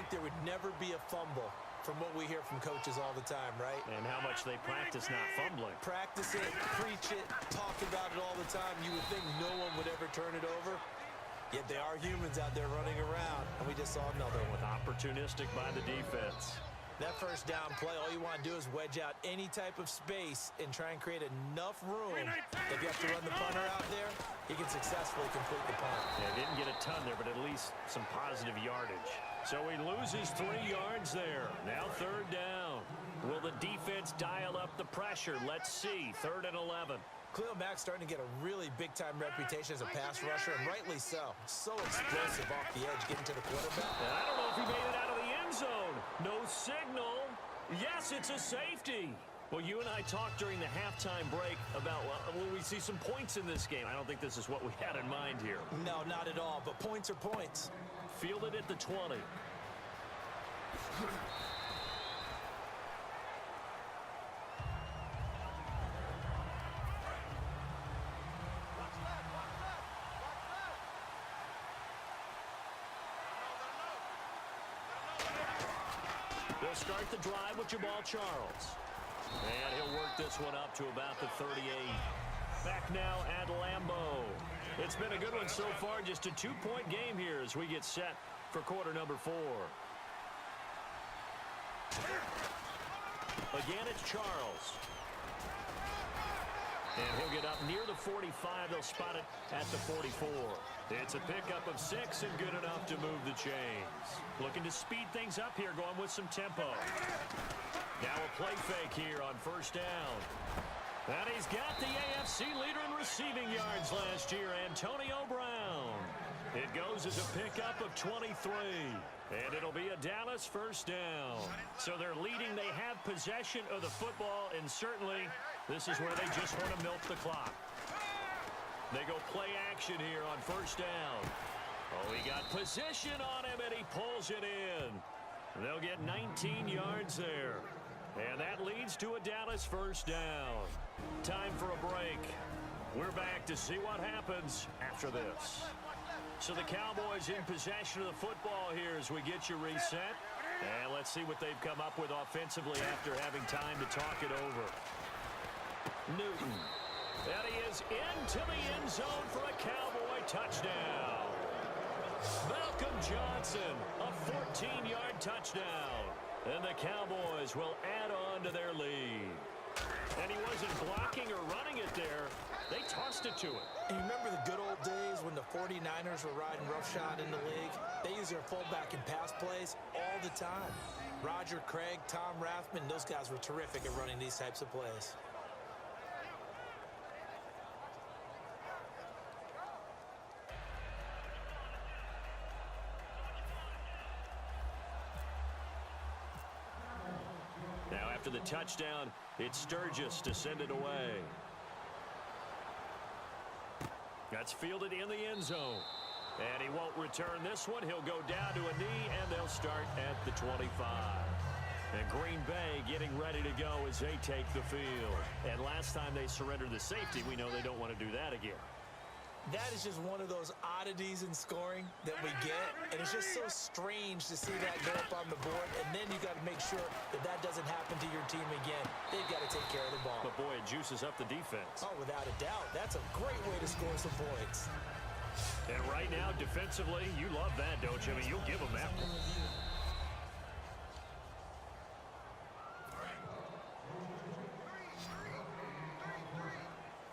think there would never be a fumble from what we hear from coaches all the time, right? And how much they practice not fumbling. Practice it, preach it, talk about it all the time. You would think no one would ever turn it over. Yet they are humans out there running around, and we just saw another one. Opportunistic by the defense. That first down play, all you want to do is wedge out any type of space and try and create enough room. If you have to run the punter out there, he can successfully complete the punt. Yeah, didn't get a ton there, but at least some positive yardage. So he loses 3 yards there. Now third down. Will the defense dial up the pressure? Let's see. 3rd and 11. Khalil Mack's starting to get a really big-time reputation as a pass rusher, and rightly so. So explosive off the edge, getting to the quarterback. And I don't know if he made it out of the end zone. No signal. Yes, it's a safety. Well, you and I talked during the halftime break about, well, will we see some points in this game? I don't think this is what we had in mind here. No, not at all, but points are points. Fielded at the 20. They'll start the drive with Jamal Charles. And he'll work this one up to about the 38. Back now at Lambeau. It's been a good one so far. Just a 2-point game here as we get set for quarter number 4. Again, it's Charles. And he'll get up near the 45. They'll spot it at the 44. It's a pickup of 6 and good enough to move the chains. Looking to speed things up here, going with some tempo. Now a play fake here on first down. And he's got the AFC leader in receiving yards last year, Antonio Brown. It goes as a pickup of 23. And it'll be a Dallas first down. So they're leading. They have possession of the football, and certainly this is where they just want to milk the clock. They go play action here on first down. Oh, he got position on him, and he pulls it in. They'll get 19 yards there. And that leads to a Dallas first down. Time for a break. We're back to see what happens after this. So the Cowboys in possession of the football here as we get you reset. And let's see what they've come up with offensively after having time to talk it over. Newton. And he is into the end zone for a Cowboy touchdown. Malcolm Johnson, a 14-yard touchdown. And the Cowboys will add on to their lead. And he wasn't blocking or running it there. They tossed it to him. And you remember the good old days when the 49ers were riding roughshod in the league? They use their fullback in pass plays all the time. Roger Craig, Tom Rathman, those guys were terrific at running these types of plays. After the touchdown, it's Sturgis to send it away. That's fielded in the end zone. And he won't return this one. He'll go down to a knee, and they'll start at the 25. And Green Bay getting ready to go as they take the field. And last time they surrendered the safety, we know they don't want to do that again. That is just one of those oddities in scoring that we get, and it's just so strange to see that go up on the board, and then you got to make sure that that doesn't happen to your team again. They've got to take care of the ball. But boy, it juices up the defense. Oh, without a doubt. That's a great way to score some points. And right now, defensively, you love that, don't you? I mean, you'll give them that one.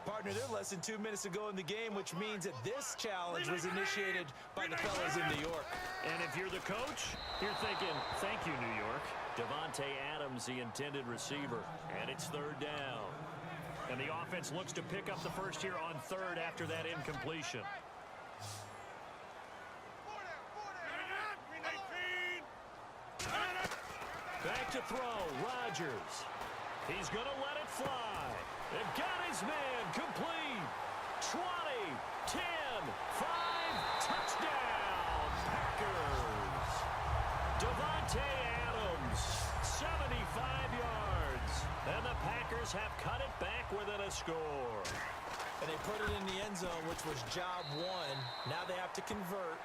Partner, they're less than 2 minutes to go in the game, which means that this challenge was initiated by the fellas in New York. And if you're the coach, you're thinking, thank you, New York. Davante Adams, the intended receiver, and it's third down. And the offense looks to pick up the first here on third after that incompletion. Back to throw, Rodgers. He's going to let it fly. They've got his man complete. 20, 10, 5, touchdown, Packers. Davante Adams, 75 yards. And the Packers have cut it back within a score. And they put it in the end zone, which was job one. Now they have to convert.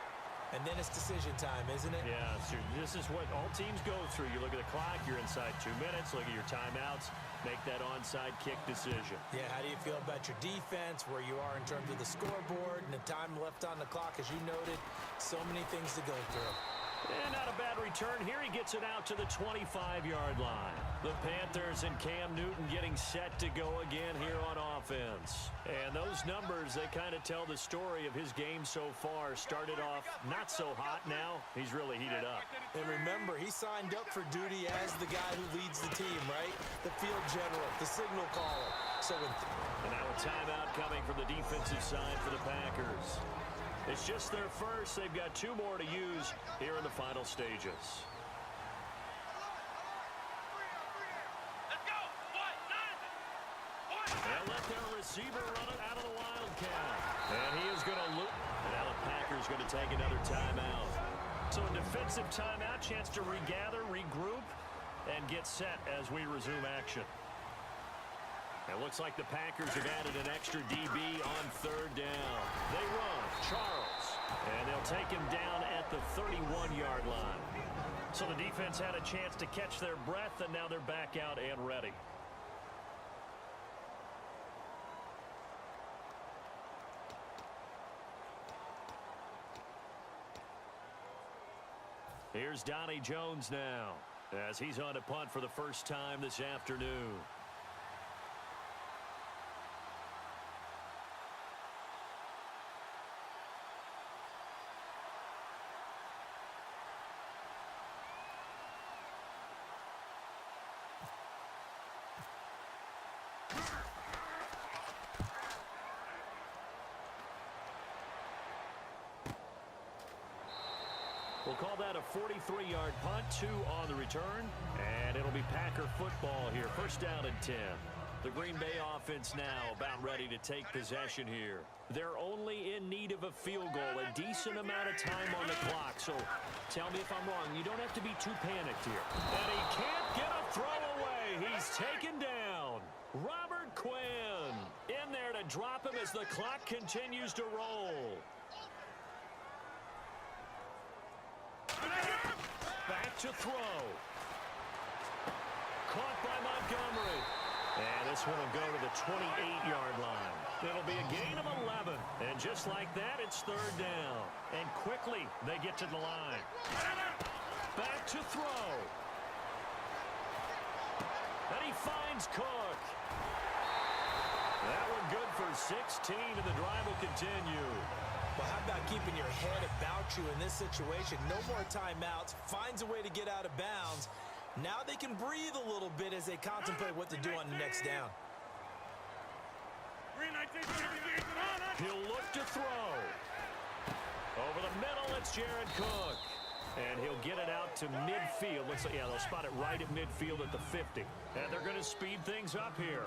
And then it's decision time, isn't it? Yeah, this is what all teams go through. You look at the clock, you're inside 2 minutes, look at your timeouts, make that onside kick decision. Yeah, how do you feel about your defense, where you are in terms of the scoreboard, and the time left on the clock, as you noted? So many things to go through. And not a bad return here. He gets it out to the 25-yard line. The Panthers and Cam Newton getting set to go again here on offense. And those numbers, they kind of tell the story of his game so far. Started off not so hot. Now he's really heated up. And remember, he signed up for duty as the guy who leads the team, right? The field general, the signal caller. So and now a timeout coming from the defensive side for the Packers. It's just their first. They've got 2 more to use here in the final stages. Let's go. They'll let their receiver run it out of the Wildcat. And he is going to loop. And now the Packers going to take another timeout. So a defensive timeout, chance to regather, regroup, and get set as we resume action. It looks like the Packers have added an extra DB on 3rd down. They run, Charles, and they'll take him down at the 31-yard line. So the defense had a chance to catch their breath, and now they're back out and ready. Here's Donnie Jones now, as he's on to punt for the first time this afternoon. We'll call that a 43-yard punt, 2 on the return, and it'll be Packer football here. First down and 10. The Green Bay offense now about ready to take possession here. They're only in need of a field goal, a decent amount of time on the clock. So tell me if I'm wrong. You don't have to be too panicked here. And he can't get a throw away. He's taken down. Robert Quinn in there to drop him as the clock continues to roll. Back to throw. Caught by Montgomery. And this one will go to the 28-yard line. It'll be a gain of 11. And just like that, it's 3rd down. And quickly, they get to the line. Back to throw. And he finds Cook. That one good for 16, and the drive will continue. Well, how about keeping your head about you in this situation? No more timeouts. Finds a way to get out of bounds. Now they can breathe a little bit as they contemplate what to do on the next down. He'll look to throw. Over the middle, it's Jared Cook. And he'll get it out to midfield. Looks like, yeah, they'll spot it right at midfield at the 50. And they're going to speed things up here.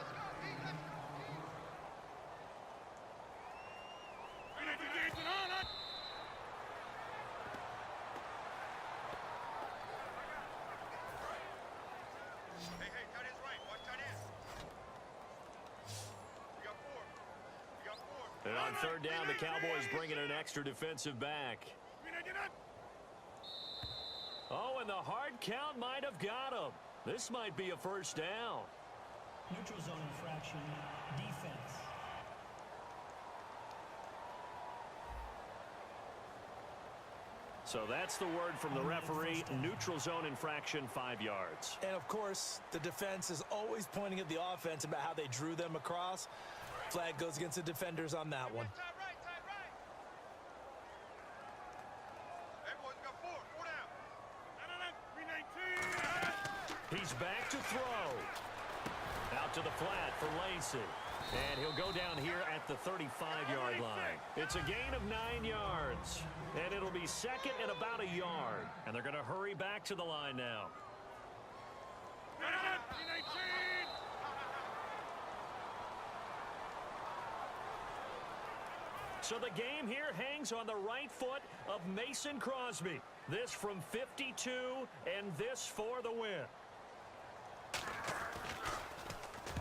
And on 3rd down, the Cowboys bringing an extra defensive back. Oh, and the hard count might have got him. This might be a first down. Neutral zone infraction, defense. So that's the word from the referee. Neutral zone infraction, 5 yards. And, of course, the defense is always pointing at the offense about how they drew them across. Flag goes against the defenders on that one. He's back to throw. Out to the flat for Lacey. And he'll go down here at the 35-yard line. It's a gain of 9 yards. And it'll be 2nd and about a yard. And they're going to hurry back to the line now. So the game here hangs on the right foot of Mason Crosby. This from 52, and this for the win.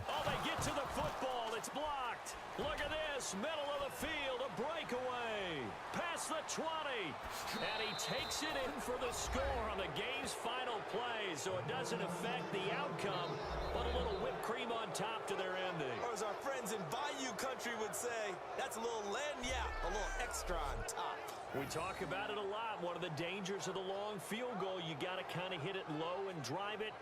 Oh, they get to the football. It's blocked. Look at this. Middle of the field, a breakaway. Pass across the 20. And he takes it in for the score on the game's final play. So it doesn't affect the outcome, but a little whipped cream on top to their ending. Or as our friends in Bayou Country would say, that's a little lagniappe, a little extra on top. We talk about it a lot. One of the dangers of the long field goal, you got to kind of hit it low and drive it.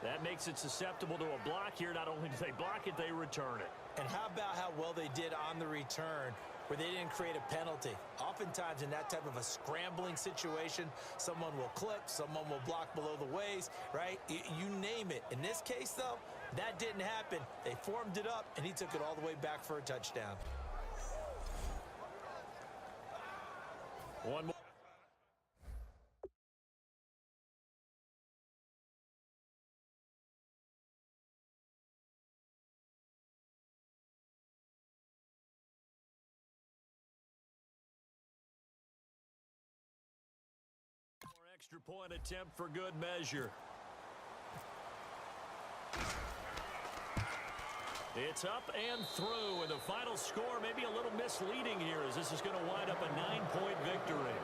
That makes it susceptible to a block here. Not only do they block it, they return it. And how about how well they did on the return, where they didn't create a penalty? Oftentimes in that type of a scrambling situation, someone will clip, someone will block below the waist, right? You name it. In this case, though, that didn't happen. They formed it up, and he took it all the way back for a touchdown. One more. Extra point attempt for good measure. It's up and through, and the final score may be a little misleading here, as this is going to wind up a 9-point victory.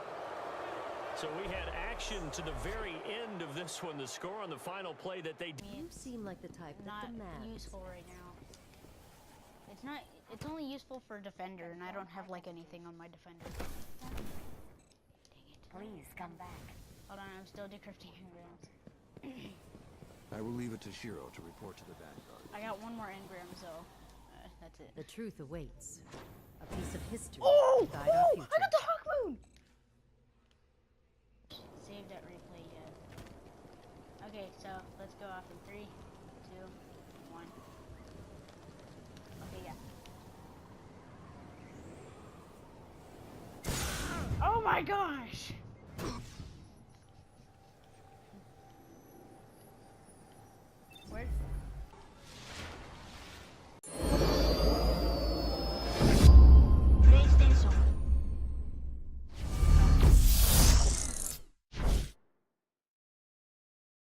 So we had action to the very end of this one. The score on the final play that they... You seem like the type that Not demands. useful right now. It's not. It's only useful for defender, and I don't have like anything on my defender. Dang it. Please come back. Hold on, I'm still decrypting engrams. I will leave it to Shiro to report to the Vanguard. I got one more engram, so that's it. The truth awaits. A piece of history Oh! to guide our Oh! future. I got the Hawk Moon! Save that replay yet. Okay, so let's go off in 3, 2, 1. Okay, yeah. Oh my gosh!